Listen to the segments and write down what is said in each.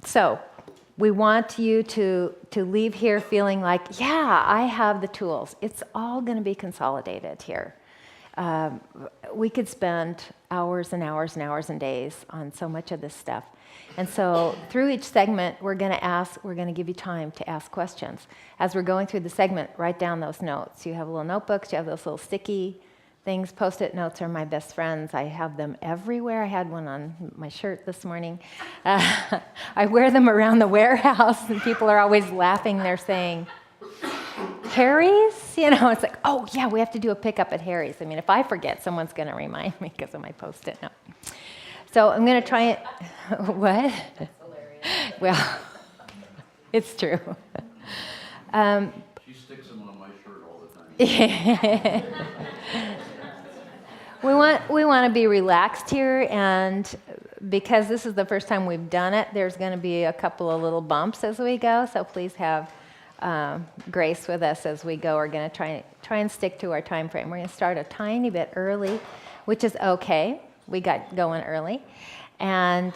So we want you to leave here feeling like, yeah, I have the tools. It's all going to be consolidated here. We could spend hours and hours and hours and days on so much of this stuff. And so through each segment, we're going to give you time to ask questions. As we're going through the segment, write down those notes. You have little notebooks, you have those little sticky things. Post-it notes are my best friends. I have them everywhere. I had one on my shirt this morning. I wear them around the warehouse, and people are always laughing. They're saying, Harry's? You know, it's like, oh, yeah, we have to do a pickup at Harry's. I mean, if I forget, someone's going to remind me because of my Post-it note. So I'm going to try it. What? That's hilarious. Well, it's true. She sticks them on my shirt all the time. We want to be relaxed here, and because this is the first time we've done it, there's going to be a couple of little bumps as we go, so please have grace with us as we go. We're going to try and stick to our time frame. We're going to start a tiny bit early, which is okay. We got going early. And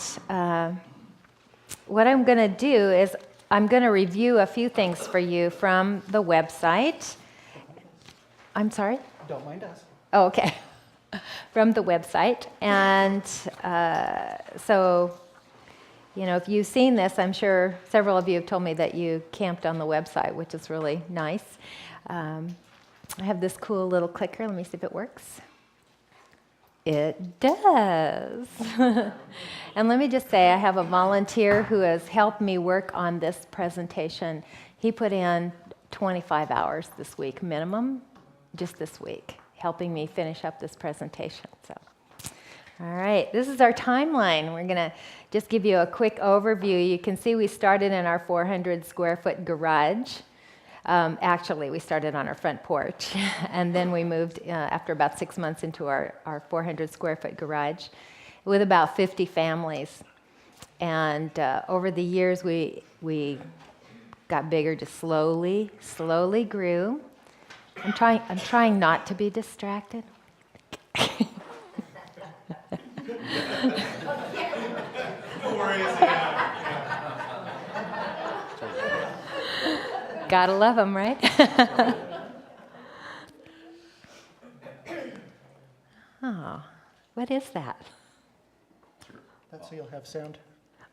what I'm going to do is I'm going to review a few things for you from the website. I'm sorry? Don't mind us. Oh, okay. From the website. And so, you know, if you've seen this, I'm sure several of you have told me that you camped on the website, which is really nice. I have this cool little clicker. Let me see if it works. It does. And let me just say, I have a volunteer who has helped me work on this presentation. He put in 25 hours this week, minimum, just this week, helping me finish up this presentation. So, all right, this is our timeline. We're going to just give you a quick overview. You can see we started in our 400 square foot garage. Actually, we started on our front porch, and then we moved after about 6 months into our 400 square foot garage with about 50 families. And over the years, we got bigger, just slowly grew. I'm trying not to be distracted. Gotta love them, right? Oh, what is that? That's so you'll have sound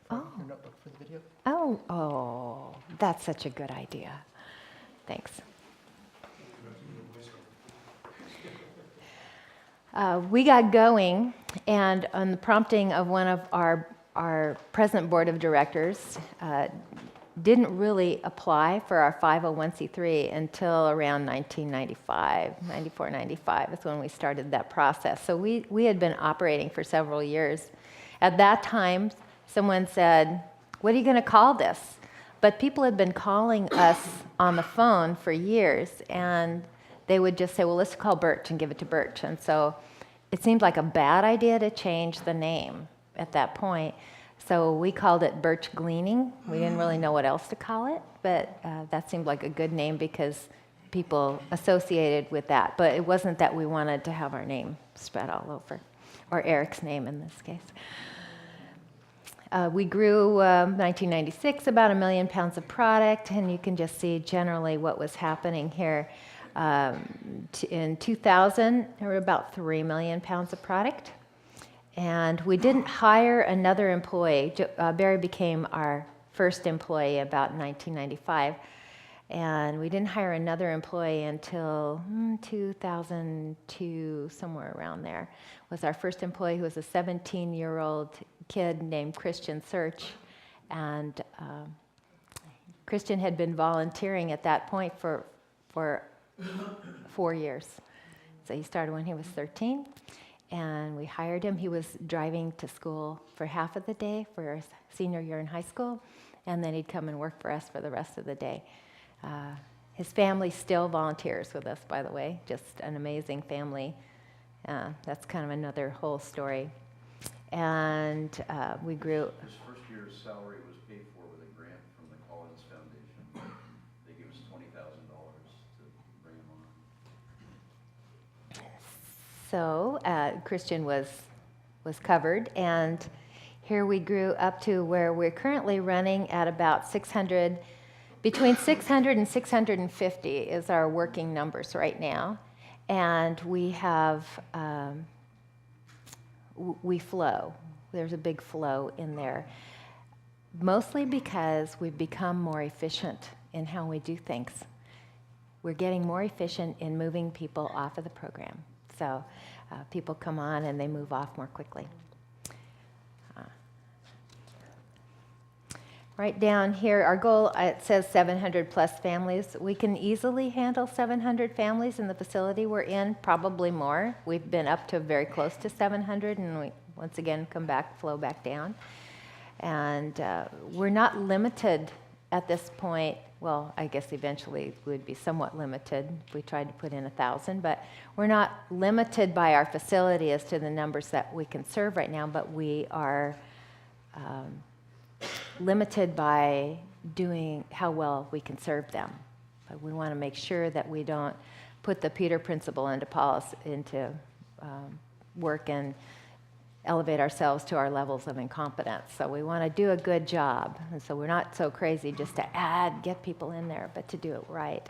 for your notebook for the video. Oh, that's such a good idea. Thanks. We got going, and on the prompting of one of our present board of directors, didn't really apply for our 501c3 until around 94, 95 is when we started that process. So we had been operating for several years. At that time, someone said, what are you going to call this? But people had been calling us on the phone for years, and they would just say, well, let's call Birch and give it to Birch. And so it seemed like a bad idea to change the name at that point. So we called it Birch Gleaning. We didn't really know what else to call it, but that seemed like a good name because people associated with that. But it wasn't that we wanted to have our name spread all over, or Eric's name in this case. We grew 1996, about 1 million pounds of product, and you can just see generally what was happening here. In 2000, there were about 3 million pounds of product. And we didn't hire another employee. Barry became our first employee about 1995. And we didn't hire another employee until 2002, somewhere around there. Was our first employee, who was a 17-year-old kid named Christian Search. And Christian had been volunteering at that point for 4 years. So he started when he was 13. And we hired him. He was driving to school for half of the day for his senior year in high school, and then he'd come and work for us for the rest of the day. His family still volunteers with us, by the way, just an amazing family. That's kind of another whole story. And we grew. His first year's salary was paid for with a grant from the Collins Foundation. They gave us $20,000 to bring him on. So Christian was covered, and here we grew up to where we're currently running at about 600, between 600 and 650 is our working numbers right now. And we have, we flow. There's a big flow in there. Mostly because we've become more efficient in how we do things. We're getting more efficient in moving people off of the program. So people come on and they move off more quickly. Right down here, our goal, it says 700 plus families. We can easily handle 700 families in the facility we're in, probably more. We've been up to very close to 700, and we once again come back, flow back down. And we're not limited at this point. Well, I guess eventually we would be somewhat limited if we tried to put in 1,000, but we're not limited by our facility as to the numbers that we can serve right now, but we are limited by doing how well we can serve them. But we want to make sure that we don't put the Peter principle into policy, into work and elevate ourselves to our levels of incompetence. So we want to do a good job. And so we're not so crazy just to get people in there, but to do it right.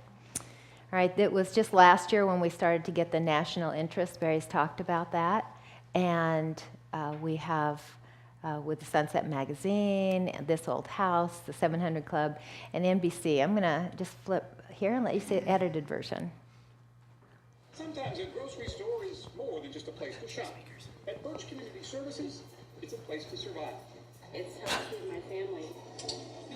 All right, it was just last year when we started to get the national interest. Barry's talked about that. And we have with the Sunset Magazine, and This Old House, the 700 Club, and NBC. I'm going to just flip here and let you see the edited version. Sometimes a grocery store is more than just a place to shop. At Birch Community Services, it's a place to survive. It's helped feed my family.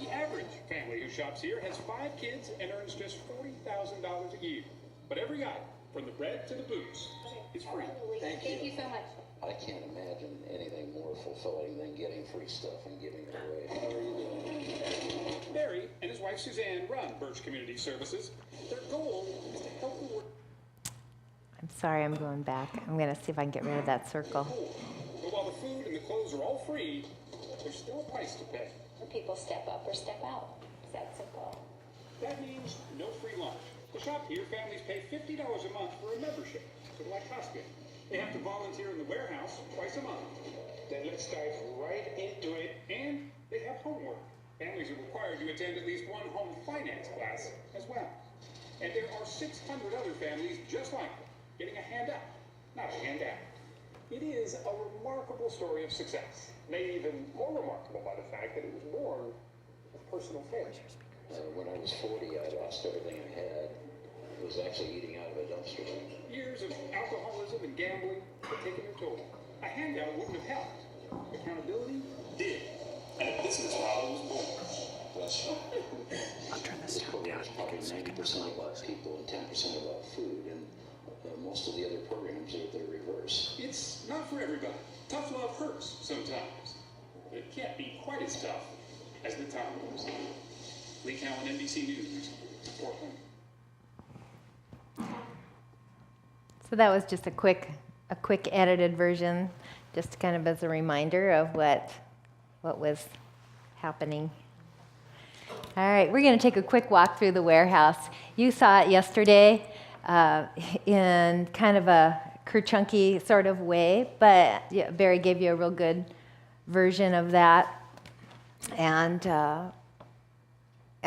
The average family who shops here has 5 kids and earns just $40,000 a year. But every item, from the bread to the boots, is free. Thank you so much. I can't imagine anything more fulfilling than getting free stuff and giving it away. How are you doing? Barry and his wife Suzanne run Birch Community Services. Their goal is to help the world. I'm sorry, I'm going back. I'm going to see if I can get rid of that circle. But while the food and the clothes are all free, there's still a price to pay. When people step up or step out. It's that simple. That means no free lunch. To shop here, families pay $50 a month for a membership, sort of like Costco. They have to volunteer in the warehouse twice a month. Then let's dive right into it. And they have homework. Families are required to attend at least one home finance class as well. And there are 600 other families just like them, getting a handout, not a handout. It is a remarkable story of success, made even more remarkable by the fact that it was born of personal failure. When I was 40, I lost everything I had. I was actually eating out of a dumpster. Years of alcoholism and gambling had taken their toll. A handout wouldn't have helped. Accountability did. And a business model was born. Bless you. I'll turn this down. Probably 90% about people and 10% about food, and most of the other programs are the reverse. It's not for everybody. Tough love hurts sometimes. But it can't be quite as tough as the times. Lee Cowan, NBC News, Portland. So that was just a quick edited version, just kind of as a reminder of what was happening. All right, we're going to take a quick walk through the warehouse. You saw it yesterday in kind of a kerchunky sort of way, but yeah, Barry gave you a real good version of that. And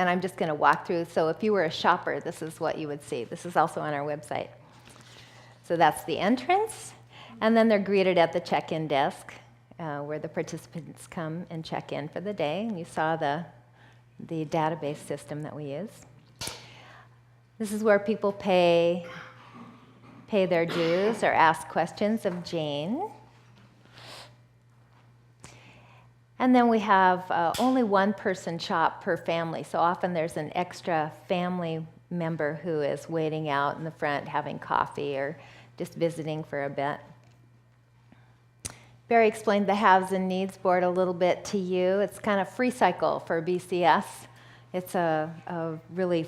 I'm just going to walk through. So if you were a shopper, this is what you would see. This is also on our website. So that's the entrance, and then they're greeted at the check-in desk where the participants come and check in for the day. And you saw the database system that we use. This is where people pay their dues or ask questions of Jane. And then we have only one person shop per family. So often there's an extra family member who is waiting out in the front having coffee or just visiting for a bit. Barry explained the Haves and Needs Board a little bit to you. It's kind of free cycle for BCS. It's a really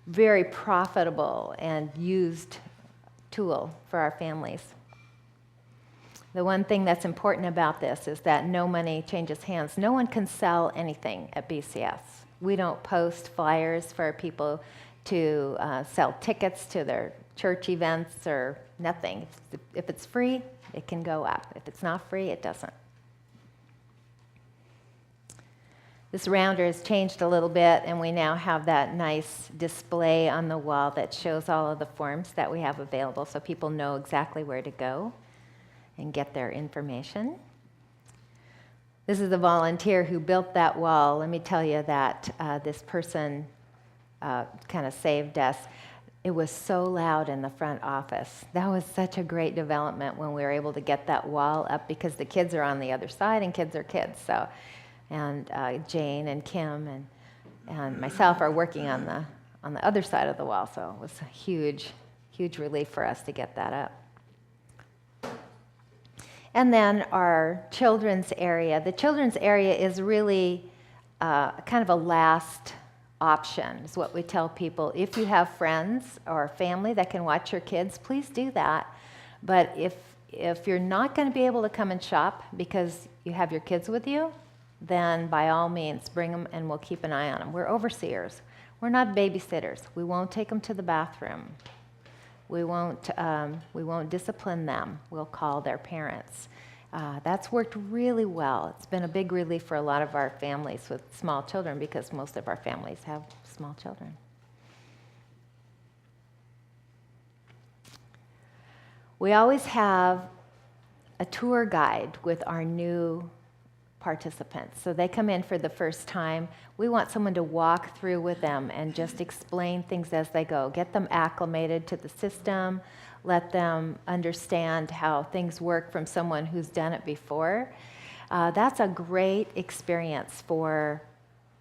very profitable and used tool for our families. The one thing that's important about this is that no money changes hands. No one can sell anything at BCS. We don't post flyers for people to sell tickets to their church events or nothing. If it's free, it can go up. If it's not free, it doesn't. This rounder has changed a little bit, and we now have that nice display on the wall that shows all of the forms that we have available so people know exactly where to go and get their information. This is a volunteer who built that wall. Let me tell you that this person kind of saved us. It was so loud in the front office. That was such a great development when we were able to get that wall up, because the kids are on the other side, and kids are kids. So, and Jane and Kim and myself are working on the other side of the wall. So it was a huge, huge relief for us to get that up. And then our children's area. The children's area is really kind of a last option, is what we tell people. If you have friends or family that can watch your kids, please do that. But if you're not going to be able to come and shop because you have your kids with you, then by all means, bring them and we'll keep an eye on them. We're overseers. We're not babysitters. We won't take them to the bathroom. We won't discipline them. We'll call their parents. That's worked really well. It's been a big relief for a lot of our families with small children, because most of our families have small children. We always have a tour guide with our new participants. So they come in for the first time. We want someone to walk through with them and just explain things as they go, get them acclimated to the system, let them understand how things work from someone who's done it before. That's a great experience for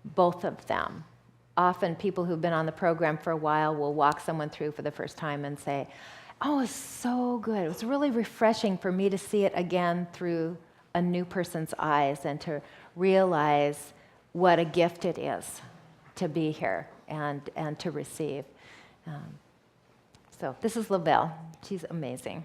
both of them. Often people who've been on the program for a while will walk someone through for the first time and say, "Oh, it was so good. It was really refreshing for me to see it again through a new person's eyes and to realize what a gift it is to be here and to receive." So this is Lavelle. She's amazing.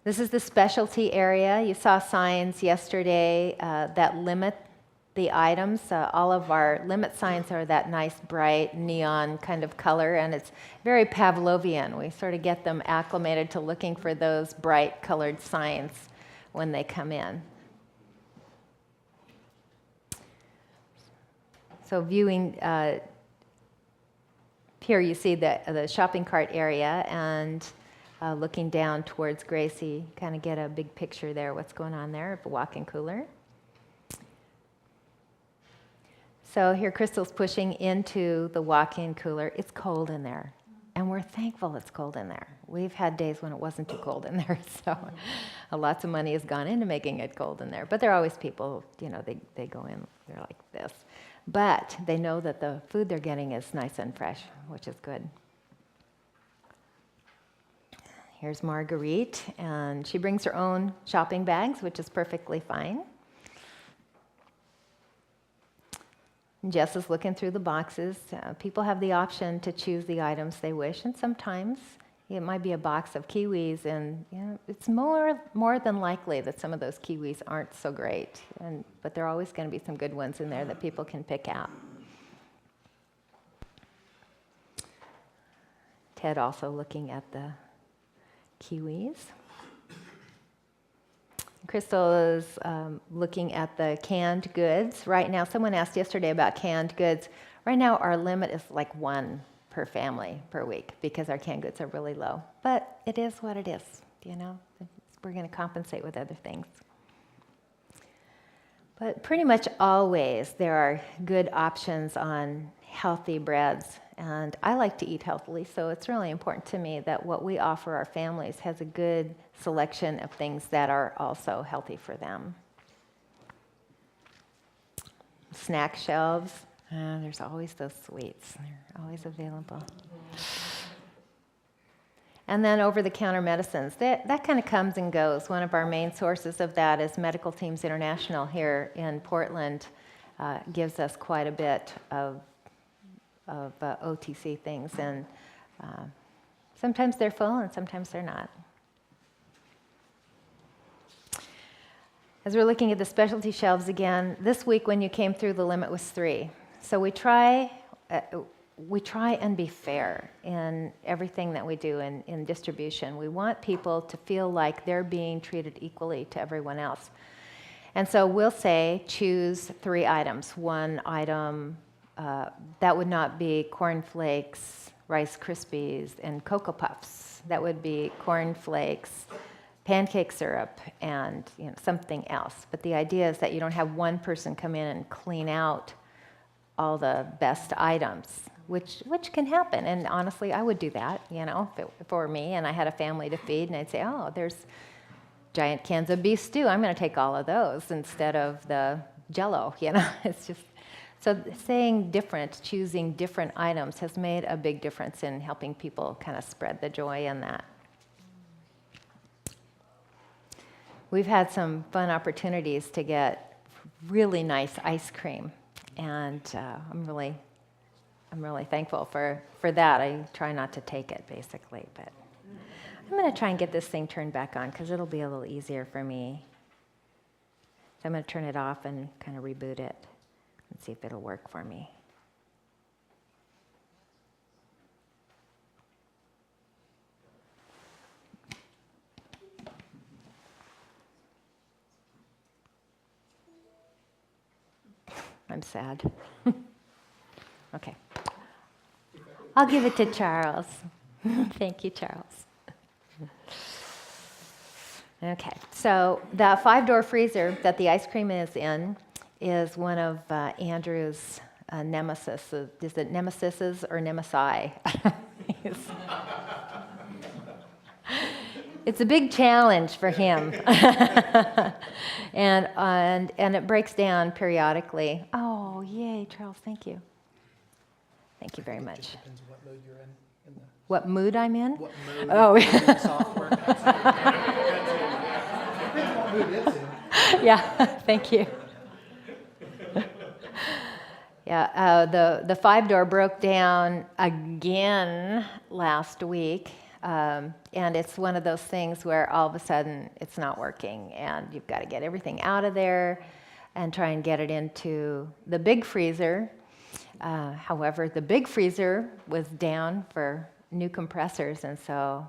This is the specialty area. You saw signs yesterday that limit the items. All of our limit signs are that nice, bright, neon kind of color, and it's very Pavlovian. We sort of get them acclimated to looking for those bright colored signs when they come in. So viewing, here you see the shopping cart area, and looking down towards Gracie, kind of get a big picture there, what's going on there, of a walk-in cooler. So here Crystal's pushing into the walk-in cooler. It's cold in there, and we're thankful it's cold in there. We've had days when it wasn't too cold in there, so lots of money has gone into making it cold in there. But there are always people, they go in, they're like this. But they know that the food they're getting is nice and fresh, which is good. Here's Marguerite, and she brings her own shopping bags, which is perfectly fine. And Jess is looking through the boxes. People have the option to choose the items they wish, and sometimes it might be a box of kiwis, and it's more than likely that some of those kiwis aren't so great, but there are always going to be some good ones in there that people can pick out. Ted also looking at the kiwis. Crystal is looking at the canned goods. Right now, someone asked yesterday about canned goods. Right now, our limit is like 1 per family per week because our canned goods are really low. But it is what it is, We're going to compensate with other things. But pretty much always there are good options on healthy breads. And I like to eat healthily, so it's really important to me that what we offer our families has a good selection of things that are also healthy for them. Snack shelves. There's always those sweets. They're always available. And then over-the-counter medicines. That kind of comes and goes. One of our main sources of that is Medical Teams International here in Portland. Gives us quite a bit of OTC things, and sometimes they're full and sometimes they're not. As we're looking at the specialty shelves again, this week when you came through, the limit was 3. So we try, we try and be fair in everything that we do in distribution. We want people to feel like they're being treated equally to everyone else. And so we'll say choose 3 items. One item that would not be cornflakes, Rice Krispies, and Cocoa Puffs. That would be cornflakes, pancake syrup, and something else. But the idea is that you don't have one person come in and clean out all the best items, which can happen. And honestly, I would do that, if it were me and I had a family to feed, and I'd say, oh, there's giant cans of beef stew. I'm going to take all of those instead of the Jell-O. It's just so saying different, choosing different items has made a big difference in helping people kind of spread the joy in that. We've had some fun opportunities to get really nice ice cream, and I'm really thankful for that. I try not to take it, basically, but I'm going to try and get this thing turned back on because it'll be a little easier for me. So I'm going to turn it off and kind of reboot it and see if it'll work for me. I'm sad. Okay. I'll give it to Charles. Thank you, Charles. Okay, so the 5-door freezer that the ice cream is in is one of Andrew's nemesis. Is it nemesises or nemesi? It's a big challenge for him. and it breaks down periodically. Oh, yay, Charles, thank you. Thank you very much. Just depends what mode you're in the What mood I'm in? what mode Oh. in the software. Depends what mood it's in. Yeah, thank you. Yeah, the 5-door broke down again last week. And it's one of those things where all of a sudden it's not working and you've got to get everything out of there and try and get it into the big freezer. However, the big freezer was down for new compressors, and so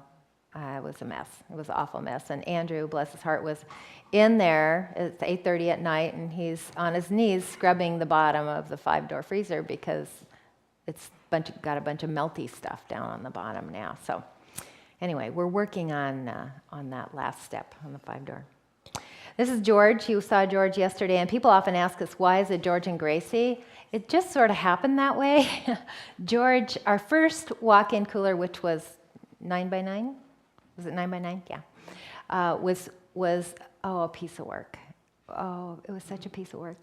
it was a mess. It was an awful mess. And Andrew, bless his heart, was in there. It's 8:30 at night, and he's on his knees scrubbing the bottom of the 5-door freezer because it's got a bunch of melty stuff down on the bottom now. So anyway, we're working on that last step on the 5-door. This is George. You saw George yesterday, and people often ask us, why is it George and Gracie? It just sort of happened that way. George, our first walk-in cooler, which was 9x9, was it 9x9? Yeah, was a piece of work. Oh, it was such a piece of work.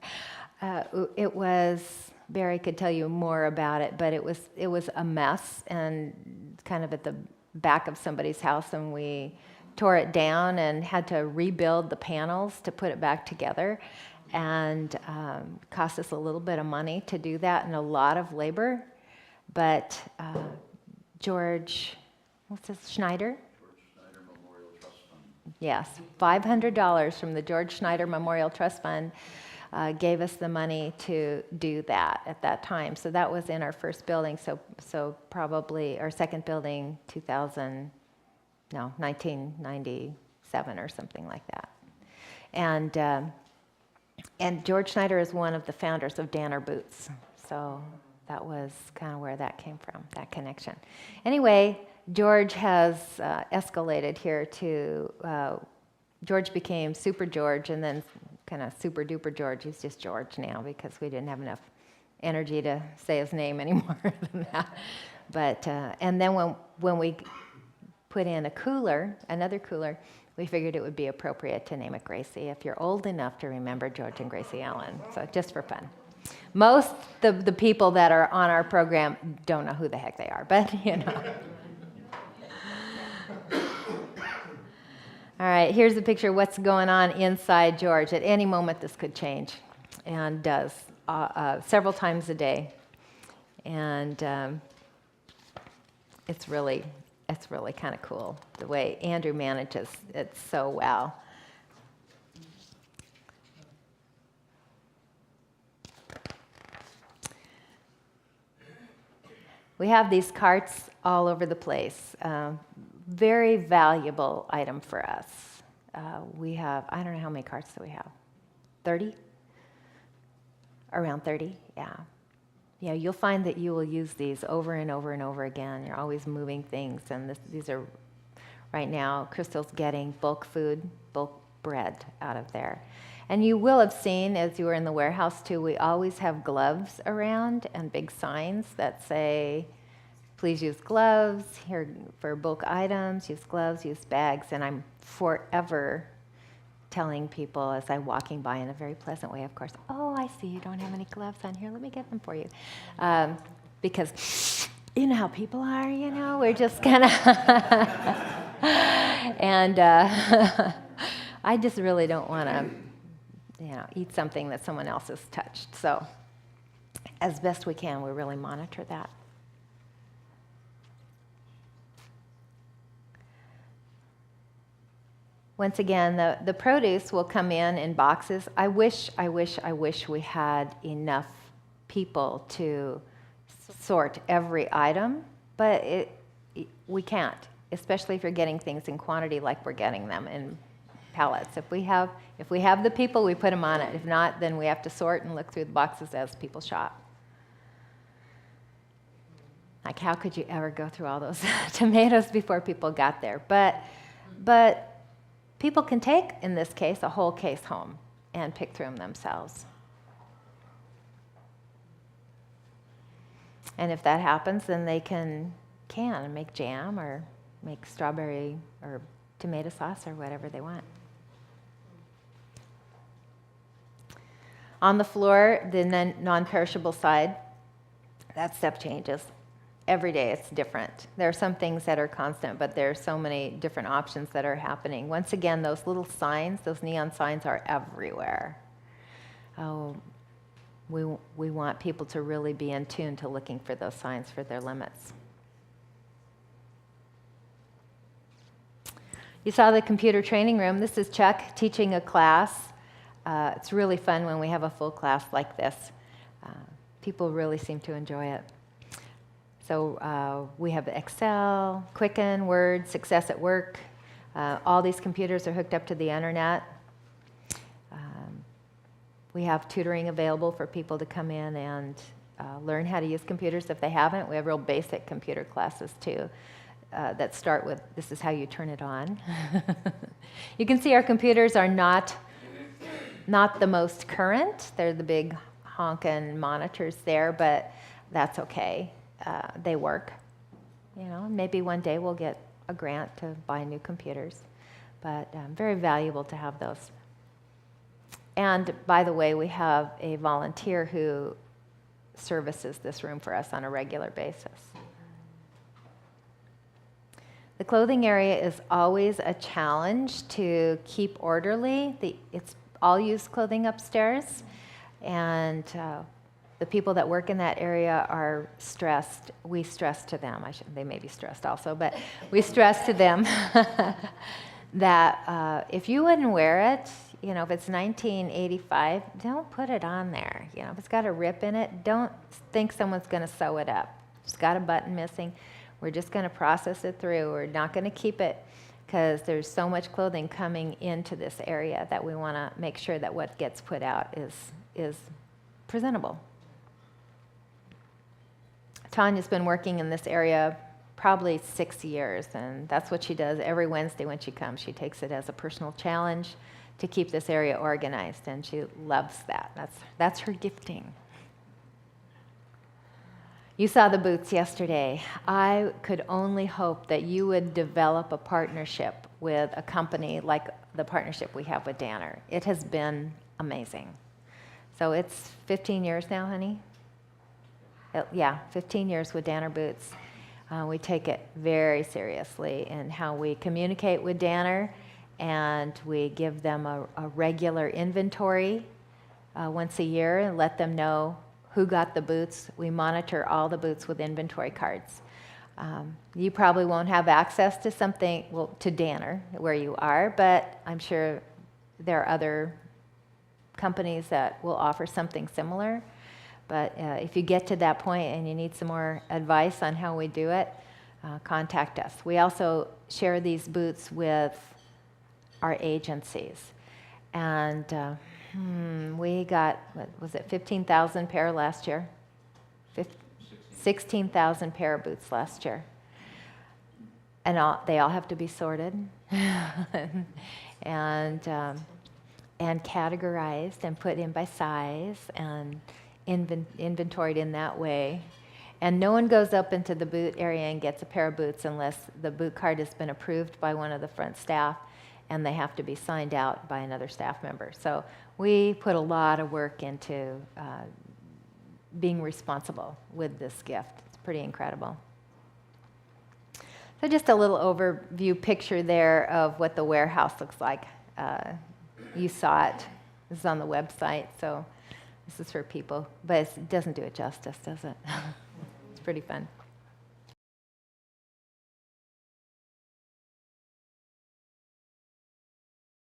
It was, Barry could tell you more about it, but it was a mess and kind of at the back of somebody's house, and we tore it down and had to rebuild the panels to put it back together, and cost us a little bit of money to do that and a lot of labor. But George, what's his, Schneider? George Schneider Memorial Trust Fund. Yes, $500 from the George Schneider Memorial Trust Fund gave us the money to do that at that time. So that was in our first building, so probably our second building, 1997 or something like that. And George Schneider is one of the founders of Danner Boots. So that was kind of where that came from, that connection. Anyway, George has escalated here to, George became Super George and then kind of Super Duper George. He's just George now because we didn't have enough energy to say his name anymore than that. But, and then when we put in a cooler, another cooler, we figured it would be appropriate to name it Gracie if you're old enough to remember George and Gracie Allen. So just for fun. Most the people that are on our program don't know who the heck they are, but you know. All right, here's a picture of what's going on inside George. At any moment this could change, and does several times a day. And it's really kind of cool the way Andrew manages it so well. We have these carts all over the place. Very valuable item for us. We have, I don't know how many carts do we have? 30? Around 30, yeah. Yeah, you'll find that you will use these over and over and over again. You're always moving things, and these are, right now, Crystal's getting bulk food, bulk bread out of there. And you will have seen, as you were in the warehouse too, we always have gloves around and big signs that say, please use gloves, here for bulk items, use gloves, use bags, and I'm forever telling people as I'm walking by in a very pleasant way, of course, oh, I see you don't have any gloves on here, let me get them for you. Because you know how people are, you know, we're just kind of, and I just really don't want to, you know, eat something that someone else has touched. So as best we can, we really monitor that. Once again, the produce will come in boxes. I wish we had enough people to sort every item, but we can't, especially if you're getting things in quantity like we're getting them in pallets. If we have the people, we put them on it. If not, then we have to sort and look through the boxes as people shop. Like, how could you ever go through all those tomatoes before people got there? But people can take, in this case, a whole case home and pick through them themselves. And if that happens, then they can make jam or make strawberry or tomato sauce or whatever they want. On the floor, the non-perishable side, that stuff changes. Every day it's different. There are some things that are constant, but there are so many different options that are happening. Once again, those little signs, those neon signs are everywhere. Oh, we want people to really be in tune to looking for those signs for their limits. You saw the computer training room. This is Chuck teaching a class. It's really fun when we have a full class like this. People really seem to enjoy it. So we have Excel, Quicken, Word, Success at Work. All these computers are hooked up to the internet. We have tutoring available for people to come in and learn how to use computers if they haven't. We have real basic computer classes too that start with, this is how you turn it on. You can see our computers are not the most current. They're the big honkin' monitors there, but that's okay. They work, you know. Maybe one day we'll get a grant to buy new computers, but very valuable to have those. And by the way, we have a volunteer who services this room for us on a regular basis. The clothing area is always a challenge to keep orderly. It's all used clothing upstairs, and the people that work in that area are stressed. We stress to them. They may be stressed also, but we stress to them that if you wouldn't wear it, you know, if it's 1985, don't put it on there. You know, if it's got a rip in it, don't think someone's going to sew it up. If it's got a button missing, we're just going to process it through. We're not going to keep it because there's so much clothing coming into this area that we want to make sure that what gets put out is presentable. Tanya's been working in this area probably 6 years, and that's what she does every Wednesday when she comes. She takes it as a personal challenge to keep this area organized, and she loves that. That's her gifting. You saw the boots yesterday. I could only hope that you would develop a partnership with a company like the partnership we have with Danner. It has been amazing. So it's 15 years now, honey? Yeah, 15 years with Danner Boots. We take it very seriously in how we communicate with Danner, and we give them a regular inventory once a year and let them know who got the boots. We monitor all the boots with inventory cards. You probably won't have access to something, well, to Danner where you are, but I'm sure there are other companies that will offer something similar. But if you get to that point and you need some more advice on how we do it, contact us. We also share these boots with our agencies. And we got, what was it, 15,000 pair last year? 16,000 pair of boots last year. And they all have to be sorted and categorized and put in by size and inventoried in that way. And no one goes up into the boot area and gets a pair of boots unless the boot card has been approved by one of the front staff, and they have to be signed out by another staff member. So we put a lot of work into being responsible with this gift. It's pretty incredible. So just a little overview picture there of what the warehouse looks like. You saw it. This is on the website, so this is for people. But it doesn't do it justice, does it? It's pretty fun.